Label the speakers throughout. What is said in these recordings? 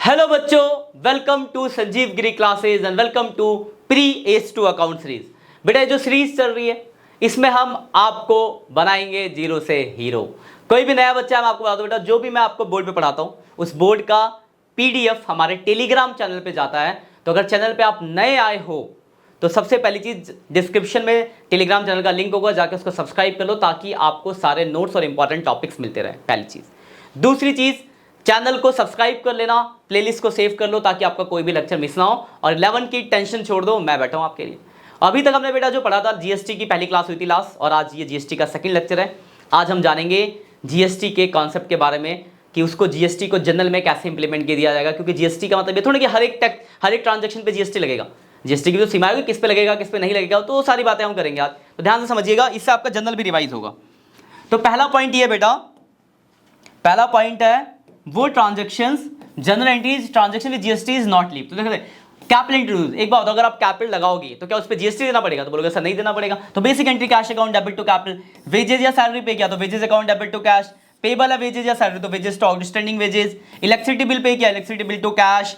Speaker 1: Hello बच्चों, welcome to Sanjeev Giri classes and welcome to pre age to account series. बेटा ये जो सीरीज चल रही है इसमें हम आपको बनाएंगे जीरो से हीरो। कोई भी नया बच्चा, मैं आपको बता दूं बेटा, जो भी मैं आपको बोर्ड पे पढ़ाता हूं उस बोर्ड का पीडीएफ हमारे टेलीग्राम चैनल पे जाता है। तो अगर चैनल पे आप नए आए हो तो सबसे पहली चीज डिस्क्रिप्शन में टेलीग्राम चैनल का लिंक होगा, जाके उसको सब्सक्राइब कर लो ताकि आपको सारे नोट्स और इंपॉर्टेंट टॉपिक्स मिलते रहे। पहली चीज। दूसरी चीज, चैनल को सब्सक्राइब कर लेना, प्लेलिस्ट को सेव कर लो ताकि आपका कोई भी लेक्चर मिस ना हो। और 11 की टेंशन छोड़ दो, मैं बैठा हूं आपके लिए। अभी तक हमने बेटा जो पढ़ा था, जीएसटी की पहली क्लास हुई थी लास्ट, और आज ये जीएसटी का सेकंड लेक्चर है। आज हम जानेंगे जीएसटी के कॉन्सेप्ट के बारे में कि उसको जीएसटी को जनरल में कैसे इंप्लीमेंट किया जाएगा। क्योंकि जीएसटी का मतलब ये थोड़ा कि हर एक ट्रांजेक्शन पे जीएसटी लगेगा। जीएसटी की जो सीमा है किस पे लगेगा किस पे नहीं लगेगा, तो सारी बातें हम करेंगे आज। तो ध्यान से समझिएगा, इससे आपका जनरल भी रिवाइज होगा। तो पहला पॉइंट ये बेटा, पहला पॉइंट है वो transactions, general entries transaction with GST is not leave. तो देखो कैपिटल इंट्रोड्यूस, एक बात, अगर आप कैपिटल लगाओगे तो क्या उस पर जीएसटी देना पड़ेगा? तो बोलोगे सर नहीं देना पड़ेगा। तो basic entry cash account debit to capital, wages या सैलरी पे किया तो wages account debit to cash, payable है वेजेस या सैलरी तो wages to outstanding wages, electricity bill pay किया electricity bill to cash,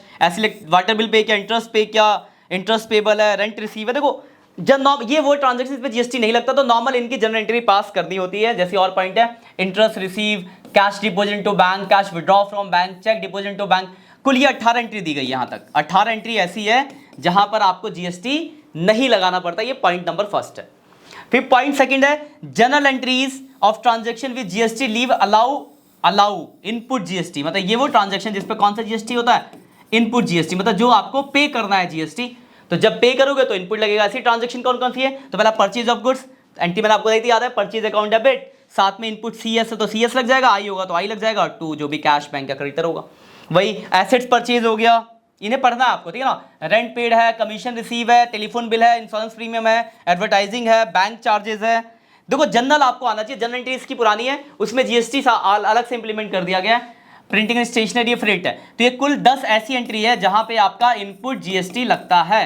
Speaker 1: water bill pay किया interest pay किया interest payable है, रेंट रिसीव है। देखो जब ये वो ट्रांजैक्शन पे जीएसटी नहीं लगता तो नॉर्मल इनकी जनरल एंट्री पास करनी होती है। जैसे और पॉइंट है interest receive, cash deposit to bank, cash withdraw from bank, cheque deposit to bank. कुल ये 18 एंट्री दी गई। यहां तक 18 एंट्री ऐसी है जहां पर आपको जीएसटी नहीं लगाना पड़ता। ये पॉइंट नंबर फर्स्ट है। फिर पॉइंट सेकंड है general entries of transaction with GST leave allow input GST. मतलब ये वो ट्रांजैक्शन जिसपे कौन सा जीएसटी होता है? इनपुट जीएसटी, मतलब जो आपको पे करना है जीएसटी। तो जब पे करोगे तो इनपुट लगेगा। ऐसी ट्रांजैक्शन कौन कौन सी है? तो पहला परचेज ऑफ गुड्स, एंट्री मैंने आपको दी थी, याद है, परचेज अकाउंट डेबिट, साथ में इनपुट सीएस है तो सीएस लग जाएगा, आई होगा तो आई लग जाएगा, टू जो भी कैश बैंक का क्रेडिटर होगा। वही एसेट्स परचेज हो गया, इन्हें पढ़ना है आपको, ठीक है ना। रेंट पेड है, कमीशन रिसीव है, टेलीफोन बिल है, इंश्योरेंस प्रीमियम है, एडवर्टाइजिंग है, बैंक चार्जेस है। देखो जनरल आपको आना चाहिए, जनरल एंट्री इसकी पुरानी है, उसमें जीएसटी अलग से इंप्लीमेंट कर दिया गया है। प्रिंटिंग एंड स्टेशनरी फ्रेट है। तो ये कुल 10 ऐसी एंट्री है जहां पे आपका इनपुट जीएसटी लगता है,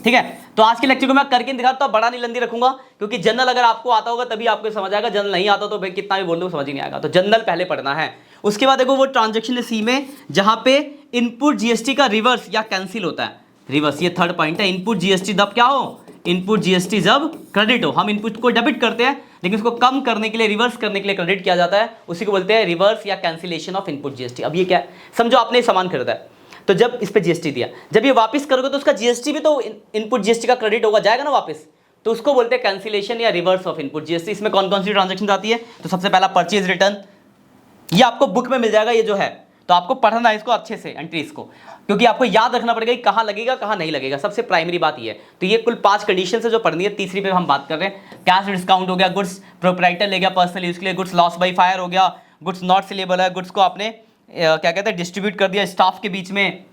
Speaker 1: ठीक है। तो आज के लेक्चर को मैं करके दिखाता हूं, बड़ा नहीं लंबी रखूंगा क्योंकि जनरल अगर आपको आता होगा तभी आपको समझ आएगा, जनरल नहीं आता तो भाई कितना भी बोल दो समझ ही नहीं आएगा। तो जनरल पहले पढ़ना है। उसके बाद देखो वो ट्रांजैक्शन सी में जहां पे इनपुट जीएसटी का रिवर्स या कैंसिल होता है। रिवर्स, ये थर्ड पॉइंट है। इनपुट जीएसटी जब क्या हो? इनपुट जीएसटी जब क्रेडिट हो। हम इनपुट को डेबिट करते हैं लेकिन उसको कम करने के लिए, रिवर्स करने के लिए क्रेडिट किया जाता है, उसी को बोलते हैं रिवर्स या कैंसिलेशन ऑफ इनपुट जीएसटी। अब ये क्या है? समझो आपने सामान खरीदा है तो जब इस पे जीएसटी दिया, जब ये वापस करोगे तो उसका जीएसटी भी तो इनपुट जीएसटी का क्रेडिट होगा, जाएगा ना वापस, तो उसको बोलते हैं कैंसिलेशन या रिवर्स ऑफ इनपुट जीएसटी। इसमें कौन कौन सी ट्रांजैक्शन आती है? तो सबसे पहला परचेज रिटर्न, ये आपको बुक में मिल जाएगा, ये जो है, तो आपको पढ़ना है इसको अच्छे से, एंट्रीज को, क्योंकि आपको याद रखना पड़ेगा कि कहां लगेगा कहां नहीं लगेगा। सबसे प्राइमरी बात ये है। तो ये कुल 5 कंडीशन है जो पढ़नी है। तीसरी पे हम बात कर रहे हैं, कैश डिस्काउंट हो गया, गुड्स प्रोप्राइटर ले गया पर्सनल यूज के लिए, गुड्स लॉस बाई फायर हो गया, गुड्स नॉट सेलेबल है, गुड्स को आपने क्या कहते हैं डिस्ट्रीब्यूट कर दिया स्टाफ के बीच में,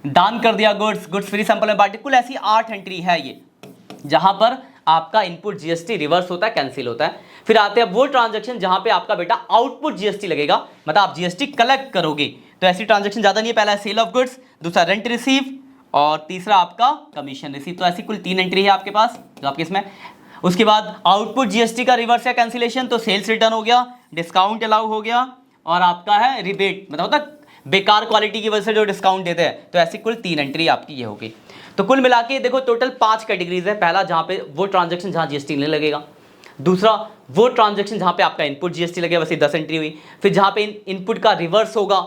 Speaker 1: दान कर दिया गुड्स फ्री सैंपल में बांटे। कुल ऐसी 8 एंट्री है ये जहां पर आपका इनपुट जीएसटी रिवर्स होता है, कैंसिल होता है। फिर आते हैं वो ट्रांजैक्शन जहां पे आपका बेटा आउटपुट जीएसटी लगेगा, मतलब आप जीएसटी कलेक्ट करोगे। तो ऐसी ट्रांजैक्शन ज्यादा नहीं है। पहला सेल ऑफ गुड्स, दूसरा रेंट रिसीव और तीसरा आपका कमीशन रिसीव। तो ऐसी कुल 3 एंट्री है आपके पास जो आपके इसमें। उसके बाद आउटपुट जीएसटी का रिवर्स या कैंसिलेशन, तो सेल्स रिटर्न हो गया, डिस्काउंट अलाउ हो गया और आपका है रिबेट, मतलब बेकार क्वालिटी की वजह से जो डिस्काउंट देते हैं। तो ऐसी कुल 3 एंट्री आपकी ये होगी। तो कुल मिला के देखो टोटल 5 कैटेगरीज है। पहला जहां पे वो ट्रांजैक्शन जहां जीएसटी नहीं लगेगा, दूसरा वो ट्रांजैक्शन जहां पे आपका इनपुट जीएसटी लगेगा, वैसे 10 एंट्री हुई। फिर जहां पे इनपुट का रिवर्स होगा,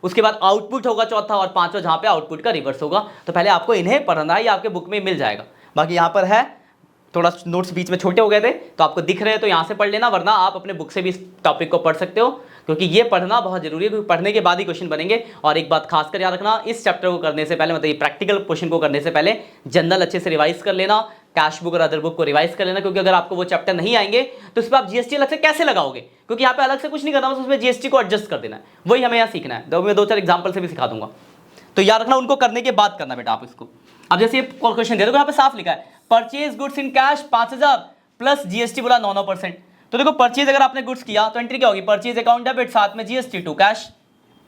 Speaker 1: उसके बाद आउटपुट होगा चौथा, और पांचवा जहां पे आउटपुट का रिवर्स होगा। तो पहले आपको इन्हें पढ़ना है, ये आपके बुक में मिल जाएगा। बाकी यहाँ पर है, थोड़ा नोट्स बीच में छोटे हो गए थे तो आपको दिख रहे हैं तो यहाँ से पढ़ लेना, वरना आप अपने बुक से भी इस टॉपिक को पढ़ सकते हो, क्योंकि ये पढ़ना बहुत जरूरी है, क्योंकि पढ़ने के बाद ही क्वेश्चन बनेंगे। और एक बात खासकर याद रखना, इस चैप्टर को करने से पहले, मतलब ये प्रैक्टिकल क्वेश्चन को करने से पहले जनरल अच्छे से रिवाइज कर लेना, कैश बुक और अदर बुक को रिवाइज कर लेना, क्योंकि अगर आपको वो चैप्टर नहीं आएंगे तो उस पर आप जीएसटी अलग से कैसे लगाओगे? क्योंकि यहाँ पे अलग से कुछ नहीं करना, बस उसमें जीएसटी को एडजस्ट कर देना है, वही हमें यहाँ सीखना है। तो मैं 2-4 एग्जाम्पल से भी सिखा दूंगा, तो याद रखना उनको करने के बाद करना बेटा आप इसको। अब जैसे ये क्वेश्चन दे दो, यहाँ पे साफ लिखा है purchase goods in cash 5000 plus GST बोला 9%। तो देखो परचेज अगर आपने गुड्स किया तो एंट्री क्या होगी? परचेज अकाउंट डेबिट, साथ में जीएसटी टू कैश।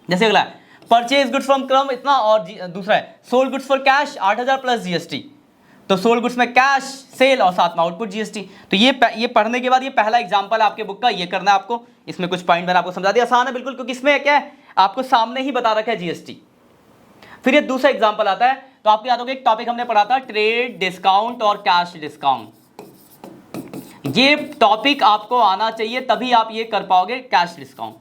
Speaker 1: जैसे अगला है परचेज गुड्स फ्रॉम क्रम इतना, और दूसरा है sold goods for cash 8000 plus GST. तो सोल्ड गुड्स में कैश सेल और साथ में आउटपुट जीएसटी। तो ये पढ़ने के बाद ये पहला एग्जांपल आपके बुक का, ये करना है आपको। इसमें कुछ पॉइंट मैंने आपको समझा दिया, आसान है बिल्कुल, क्योंकि इसमें क्या है आपको सामने ही बता रखा है जीएसटी। फिर ये दूसरा एग्जांपल आता है, तो आपको याद होगा एक टॉपिक हमने पढ़ा था ट्रेड डिस्काउंट और कैश डिस्काउंट। ये टॉपिक आपको आना चाहिए तभी आप ये कर पाओगे कैश डिस्काउंट।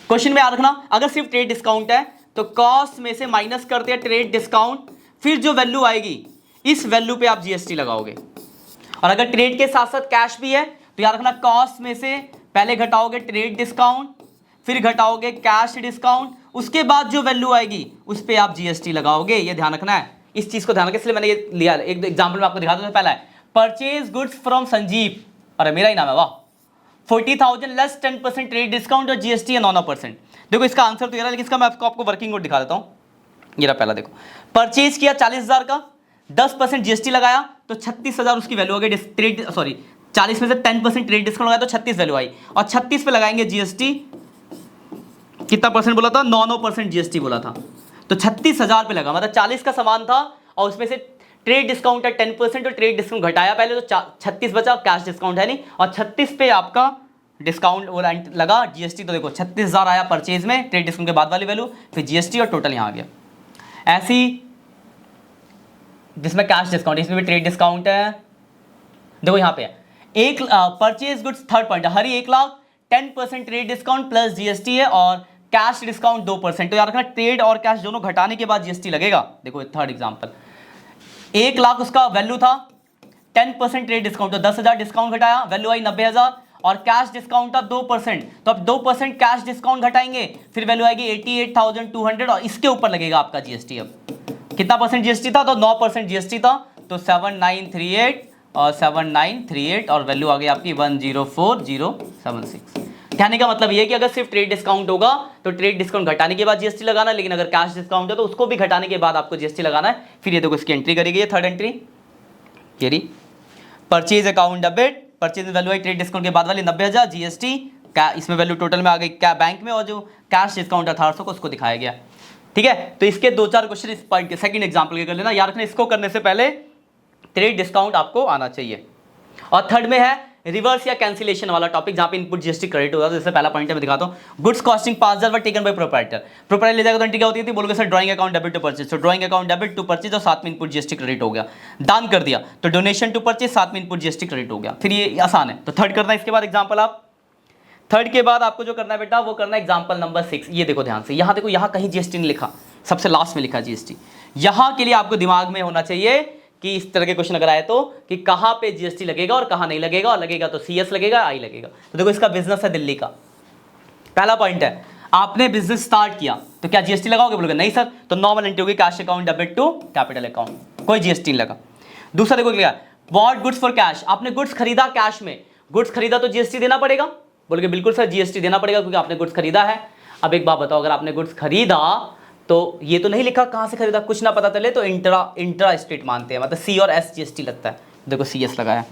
Speaker 1: क्वेश्चन में याद रखना, अगर सिर्फ ट्रेड डिस्काउंट है तो कॉस्ट में से माइनस करते हैं ट्रेड डिस्काउंट, फिर जो वैल्यू आएगी इस वैल्यू पे आप जीएसटी लगाओगे। और अगर ट्रेड के साथ साथ कैश भी है तो याद रखना कॉस्ट में से पहले घटाओगे ट्रेड डिस्काउंट, फिर घटाओगे कैश डिस्काउंट, उसके बाद जो वैल्यू आएगी उस पे आप जीएसटी लगाओगे। ये ध्यान रखना है, इस चीज को ध्यान रखना, इसलिए मैंने ये लिया। एक एग्जांपल में आपको दिखा दूं। पहला है परचेज गुड्स फ्रॉम संजीव, अरे मेरा ही नाम है, वाह, 40,000 लेस 10% ट्रेड डिस्काउंट और जीएसटी है 9%। देखो इसका आंसर तो ये रहा, लेकिन इसका मैं आपको वर्किंग नोट दिखा देता हूँ। ये रहा पहला, देखो परचेज किया 40,000 का, 10% जीएसटी लगाया तो 36,000 उसकी वैल्यू हो गई। ट्रेड 40 में से 10% ट्रेड डिस्काउंट लगाया तो 36 वैल्यू आई, और 36 पे लगाएंगे जीएसटी, कितना परसेंट बोला था, 9% जीएसटी बोला था, तो 36,000 पे लगा। मतलब 40 का सामान था और उसमें से ट्रेड डिस्काउंट है 10% और ट्रेड डिस्काउंट घटाया पहले तो 36 बचा, कैश डिस्काउंट है नहीं, और 36 पे आपका डिस्काउंट वो लगा जीएसटी। तो देखो 36,000 आया परचेज में ट्रेड डिस्काउंट के बाद वाली वैल्यू, फिर जीएसटी और टोटल यहाँ आ गया। ऐसी जिसमें कैश डिस्काउंट, इसमें भी ट्रेड डिस्काउंट है, देखो यहाँ पे है एक परचेज गुड्स, थर्ड पॉइंट, हर 1 lakh 10% trade discount plus GST है और कैश डिस्काउंट 2%। तो याद रखना ट्रेड और कैश दोनों घटाने के बाद जीएसटी लगेगा। देखो थर्ड एग्जांपल, 1 लाख उसका वैल्यू था, 10% ट्रेड डिस्काउंट तो 10,000 डिस्काउंट घटाया, वैल्यू आई 90,000, और कैश डिस्काउंट था 2%, तो अब 2% कैश डिस्काउंट घटाएंगे फिर वैल्यू आएगी 88,200 और इसके ऊपर लगेगा आपका जीएसटी। अब कितना परसेंट जीएसटी था, तो 9% जीएसटी था, तो 7938 और 7938 और वैल्यू आ गई आपकी 104076। कहने का मतलब ये है कि अगर सिर्फ ट्रेड डिस्काउंट होगा तो ट्रेड डिस्काउंट घटाने के बाद जीएसटी लगाना है, लेकिन अगर कैश डिस्काउंट है तो उसको भी घटाने के बाद आपको जीएसटी लगाना है। फिर ये देखो इसकी एंट्री करी गई है, थर्ड एंट्री ये रही, purchase account debit, purchase value आई ट्रेड डिस्काउंट के बाद वाली 90,000 जीएसटी, इसमें वैल्यू टोटल में आ गई क्या बैंक में, और जो कैश डिस्काउंट 1800 को उसको दिखाया गया। ठीक है, तो इसके 2-4 क्वेश्चन इस पॉइंट के सेकंड एग्जांपल के कर लेना। याद रखना इसको करने से पहले ट्रेड डिस्काउंट आपको आना चाहिए। और थर्ड में है रिवर्स या कैंसिलेशन वाला टॉपिक, जहां पे इनपुट जीएसटी क्रेडिट होगा। तो जैसे पहला पॉइंट मैं दिखाता हूं, goods costing 5,000 were taken by proprietor, proprietor ले जाएगा तो एंट्री क्या होती थी, बोलोगे sir drawing account debit to purchase, तो drawing account debit to purchase और साथ में इनपुट जीएसटी क्रेडिट हो गया। दान कर दिया तो डोनेशन टू परचेज, साथ में इनपुट जीएसटी क्रेडिट हो गया। फिर ये आसान है, तो थर्ड करना है। इसके बाद एग्जाम्पल, आप थर्ड के बाद आपको जो करना है बेटा वो करना है एग्जाम्पल नंबर 6। ये देखो ध्यान से, यहाँ देखो, यहाँ कहीं जीएसटी नहीं लिखा, सबसे लास्ट में लिखा जीएसटी। यहाँ के लिए आपको दिमाग में होना चाहिए कि इस तरह के क्वेश्चन अगर आए तो कि कहाँ पे जीएसटी लगेगा और कहाँ नहीं लगेगा, और लगेगा तो सीएस लगेगा, आई लगेगा। तो देखो इसका बिजनेस है दिल्ली का, पहला पॉइंट है आपने बिजनेस स्टार्ट किया तो क्या जीएसटी लगाओगे, बोलोगे नहीं सर, तो नॉर्मल एंट्री होगी cash account debit to capital account, कोई जीएसटी नहीं लगा। दूसरा देखो क्या, बॉट गुड्स फॉर कैश, आपने गुड्स खरीदा कैश में, गुड्स खरीदा तो जीएसटी देना पड़ेगा, बोलोगे बिल्कुल सर जीएसटी देना पड़ेगा क्योंकि आपने गुड्स खरीदा है। अब एक बात बताओ, अगर आपने गुड्स खरीदा तो ये तो नहीं लिखा कहां से खरीदा, कुछ ना पता चले तो इंट्रा स्टेट मानते हैं, मतलब सी और एस जीएसटी लगता है। देखो सीएस लगाया,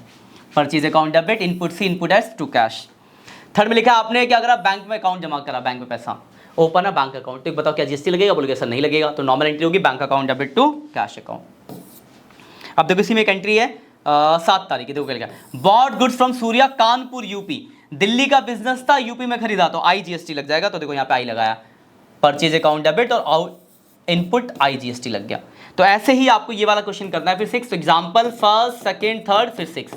Speaker 1: purchase account debit, input C input S to cash. Third में लिखा आपने क्या करा, बैंक में अकाउंट जमा करा, बैंक में पैसा ओपन है बैंक अकाउंट, तो बताओ क्या जीएसटी लगेगा, बोलोगे सर नहीं लगेगा, तो नॉर्मल एंट्री होगी bank account debit to cash account. अब देखो इसी में एक एंट्री है 7 तारीख, देखो क्या, bought goods from Surya Kanpur UP, Delhi का बिजनेस था यूपी में खरीदा तो आई जीएसटी लग जाएगा, तो देखो यहाँ पे आई लगाया, परचेज अकाउंट डेबिट और इनपुट आई जीएसटी लग गया। तो ऐसे ही आपको ये वाला क्वेश्चन करना है। फिर 6 एग्जांपल, फर्स्ट सेकंड थर्ड फिर 6,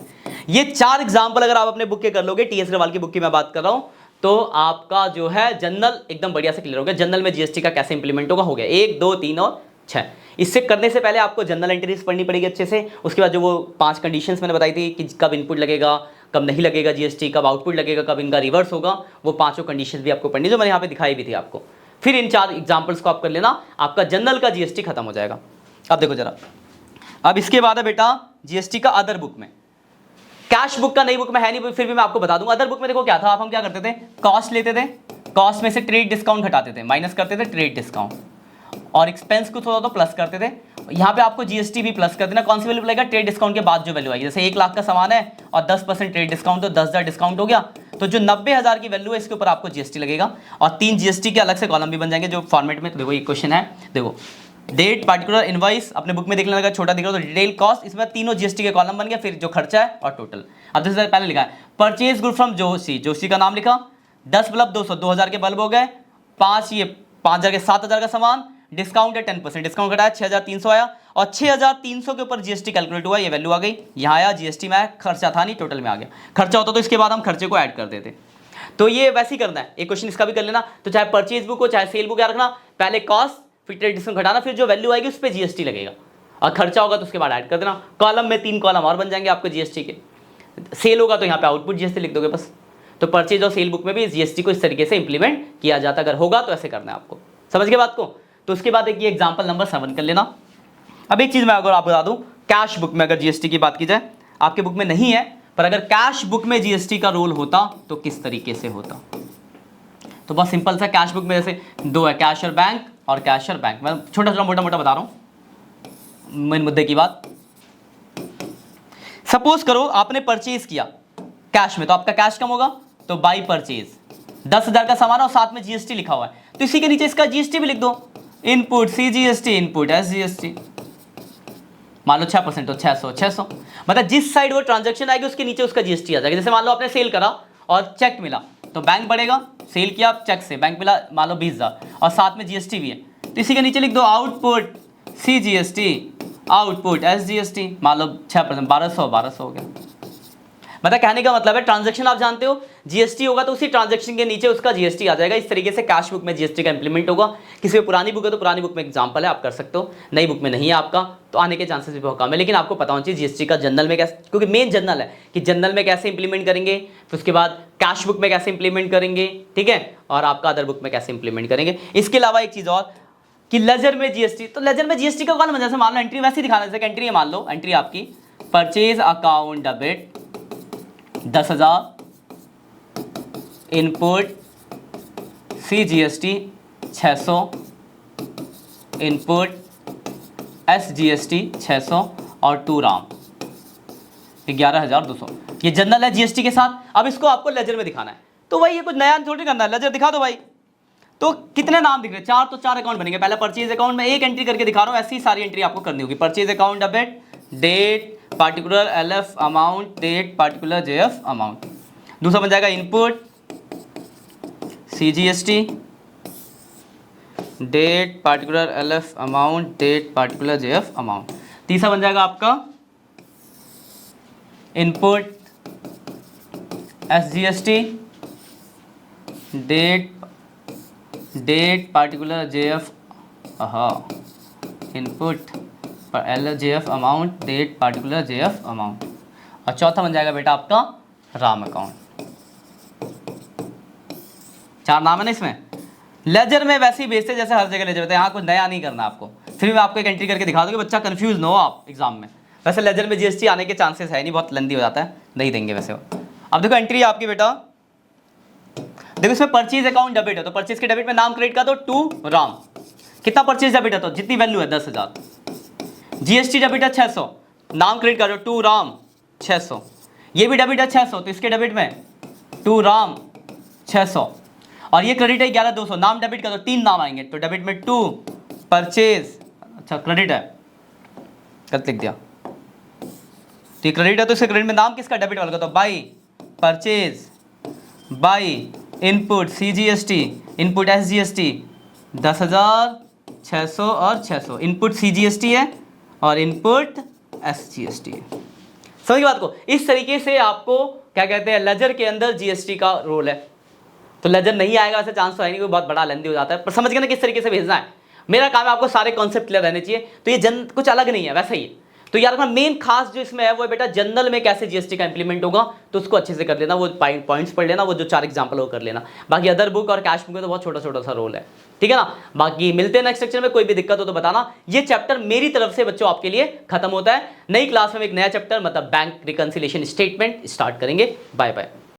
Speaker 1: ये 4 एग्जांपल अगर आप अपने बुक के कर लोगे, टीएस अग्रवाल की बुक की मैं बात कर रहा हूं, तो आपका जो है जनरल एकदम बढ़िया से क्लियर हो गया। जनरल में जीएसटी का कैसे इंप्लीमेंट होगा, हो गया 1 2 3 और 6। इससे करने से पहले आपको जनरल एंट्रीज पढ़नी पड़ेगी अच्छे से, उसके बाद जो वो 5 कंडीशंस मैंने बताई थी कि कब इनपुट लगेगा, कब नहीं लगेगा जीएसटी, कब आउटपुट लगेगा, कब इनका रिवर्स होगा, वो 5 कंडीशंस भी आपको पढ़नी, जो मैंने यहाँ पे दिखाई भी थी आपको। फिर इन 4 एग्जांपल्स को आप कर लेना, आपका जनरल का जीएसटी खत्म हो जाएगा। अब देखो जरा, अब इसके बाद है बेटा जीएसटी का अदर बुक में, कैश बुक का नई बुक में है नहीं, फिर भी मैं आपको बता दूंगा। अदर बुक में देखो क्या था, आप हम क्या करते थे, कॉस्ट लेते थे, कॉस्ट में से ट्रेड डिस्काउंट हटाते थे, माइनस करते थे ट्रेड डिस्काउंट, और एक्सपेंस कुछ होता तो प्लस करते थे। यहाँ पे आपको जीएसटी भी प्लस कर देना, कौन सी वैल्यू लगेगा, ट्रेड डिस्काउंट के बाद जो वैल्यू आएगी। जैसे 1 लाख का सामान है और 10% ट्रेड डिस्काउंट, तो 10,000 डिस्काउंट हो गया, तो जो 90,000 की वैल्यू है इसके ऊपर आपको जीएसटी लगेगा, और 3 जीएसटी के अलग से कॉलम भी बन जाएंगे जो फॉर्मेट में। तो देखो ये क्वेश्चन है, देखो डेट पार्टिकुलर इनवॉइस, अपने बुक में देख लेना, अगर छोटा दिख रहा हो तो डिटेल कॉस्ट, इसमें तीनों जीएसटी के कॉलम बन गया, फिर जो खर्चा है और टोटल। अब जैसे पहले लिखा है purchase good from Joshi, Joshi का नाम लिखा, 10 बल्ब 200, 2,000 के बल्ब हो गए, 5 ये 5,000 के 7,000 का सामान, डिस्काउंट है 10%, डिस्काउंट घटाया 6300 आया, और 6300 के ऊपर जीएसटी कैलकुलेट हुआ, ये वैल्यू आ गई, यहाँ आया जीएसटी में आया, खर्चा था नहीं, टोटल में आ गया। खर्चा होता तो इसके बाद हम खर्चे को ऐड कर देते। तो ये वैसे ही करना है, एक क्वेश्चन इसका भी कर लेना। तो चाहे परचेज बुक हो चाहे सेल बुक, क्या रखना, पहले कॉस्ट फिर ट्रेड डिस्काउंट घटाना, फिर जो वैल्यू आएगी उस पर जीएसटी लगेगा, और खर्चा होगा तो उसके बाद ऐड कर देना। कॉलम में 3 कॉलम और बन जाएंगे आपके जीएसटी के। सेल होगा तो यहाँ पे आउटपुट जीएसटी लिख दोगे बस। तो परचेज और सेल बुक में भी जीएसटी को इस तरीके से इंप्लीमेंट किया जाता, अगर होगा तो ऐसे करना है आपको। समझ गए बात को? तो उसके बाद एक ये एग्जाम्पल नंबर 7 कर लेना। अब एक चीज़ मैं अगर आपको बता दूं, कैश बुक में अगर जीएसटी की बात की जाए, आपके बुक में नहीं है, पर अगर कैश बुक में जीएसटी का रोल होता तो किस तरीके से होता। तो बहुत सिंपल सा, कैश बुक में जैसे 2 है, कैश और बैंक और कैश और बैंक। मैं छोटा छोटा मोटा मोटा बता रहा हूँ मेन मुद्दे की बात। सपोज करो आपने परचेज किया कैश में, तो आपका कैश कम होगा, तो बाई परचेज 10,000 का सामान और साथ में जीएसटी लिखा हुआ है, तो इसी के नीचे इसका जीएसटी भी लिख दो, इनपुट सीजीएसटी, इनपुट एसजीएसटी। मान लो 6% तो 600, मतलब जिस साइड वो ट्रांजैक्शन आएगी उसके नीचे उसका जीएसटी आ जाएगा। जैसे मान लो आपने सेल करा और चेक मिला, तो बैंक बढ़ेगा, सेल किया चेक से, बैंक मिला मान लो 20,000 और साथ में जीएसटी भी है, तो इसी के नीचे लिख दो आउटपुट सीजीएसटी, आउटपुट एसजीएसटी। मान लो 6%, 1200 हो गया। मतलब कहने का मतलब है ट्रांजैक्शन आप जानते हो, जीएसटी होगा तो उसी ट्रांजैक्शन के नीचे उसका जीएसटी आ जाएगा। इस तरीके से कैश बुक में जीएसटी का इंप्लीमेंट होगा। किसी में पुरानी बुक है तो पुरानी बुक में एग्जांपल है, आप कर सकते हो। नई बुक में नहीं है आपका, तो आने के चांसेस भी बहुत कम है। लेकिन आपको पता होना चाहिए जीएसटी का जनरल में कैसे, क्योंकि मेन जनरल है कि जनरल में कैसे इंप्लीमेंट करेंगे, फिर उसके बाद कैश बुक में कैसे इंप्लीमेंट करेंगे, ठीक है, और आपका अदर बुक में कैसे इंप्लीमेंट करेंगे। इसके अलावा एक चीज़ और कि लेजर में जीएसटी, तो लेजर में जीएसटी का कौन बन, जैसे मान लो एंट्री वैसे ही दिखाना, जैसे एंट्री है, मान लो एंट्री आपकी purchase account debit 10,000, input CGST 600, input SGST 600 और 2 राम 11,200। ये जनरल है जीएसटी के साथ। अब इसको आपको लेजर में दिखाना है, तो भाई ये कुछ नया थोड़ी करना है, लेजर दिखा दो भाई। तो कितने नाम दिख रहे हैं, 4, तो 4 अकाउंट बनेंगे। पहले परचेज अकाउंट में एक एंट्री करके दिखा रहा हूँ, ऐसी सारी एंट्री आपको करनी होगी। Purchase account debit, date particular LF amount, date particular JF amount. दूसरा बन जाएगा input CGST, date particular LF amount, date particular JF amount. तीसरा बन जाएगा आपका input SGST, date particular JF, input JF amount, date particular JF amount. और चौथा बन जाएगा बेटा आपका राम अकाउंट। 4 नाम है ना इसमें। लेजर में वैसे ही भेजते जैसे हर जगह लेजर होते हैं, यहाँ कुछ नया नहीं करना आपको। फिर मैं आपको एक एंट्री करके दिखा दूंगा, बच्चा कंफ्यूज ना हो आप एग्जाम में। वैसे लेजर में जीएसटी आने के चांसेस है नहीं, बहुत लेंदी हो जाता है, नहीं देंगे वैसे वो। अब देखो एंट्री आपकी बेटा, देखो इसमें परचेज अकाउंट डेबिट है, तो परचेज के डेबिट में नाम क्रेडिट का तो 2 राम। कितना परचेज डेबिट है, तो जितनी वैल्यू है 10,000। जीएसटी डेबिट है 600, नाम क्रेडिट कर 2 राम 600। ये भी डेबिट है 600, तो इसके डेबिट में 2 राम 600। और ये क्रेडिट है 11,200, नाम डेबिट का तो 3 नाम आएंगे, तो डेबिट में 2 परचेज, अच्छा क्रेडिट है, गलत लिख दिया, तो ये क्रेडिट है तो इसके क्रेडिट में नाम किसका, डेबिट वाला का, तो by purchase, by input CGST, input SGST 10,600 और 600, इनपुट सीजीएसटी है और इनपुट एसजीएसटी है। समझ बात को? इस तरीके से आपको क्या कहते हैं, लेजर के अंदर जीएसटी का रोल है। तो लेजर नहीं आएगा ऐसा चांस तो है नहीं, कोई बहुत बड़ा लेंदी हो जाता है, पर समझ गए ना किस तरीके से भेजना है। मेरा काम है आपको सारे कॉन्सेप्ट क्लियर रहने चाहिए। तो ये कुछ अलग नहीं है, वैसा ही है। तो यार अपना मेन खास जो इसमें है वो बेटा जनरल में कैसे जीएसटी का इंप्लीमेंट होगा, तो उसको अच्छे से कर लेना, वो पॉइंट्स पढ़ लेना, वो जो 4 एग्जांपल वो कर लेना। बाकी अदर बुक और कैश बुक में तो बहुत छोटा छोटा सा रोल है, ठीक है ना। बाकी मिलते हैं नेक्स्ट लेक्चर में, कोई भी दिक्कत हो तो बताना। ये चैप्टर मेरी तरफ से बच्चों आपके लिए खत्म होता है। नई क्लास में एक नया चैप्टर मतलब बैंक रिकंसिलिएशन स्टेटमेंट स्टार्ट करेंगे। Bye bye.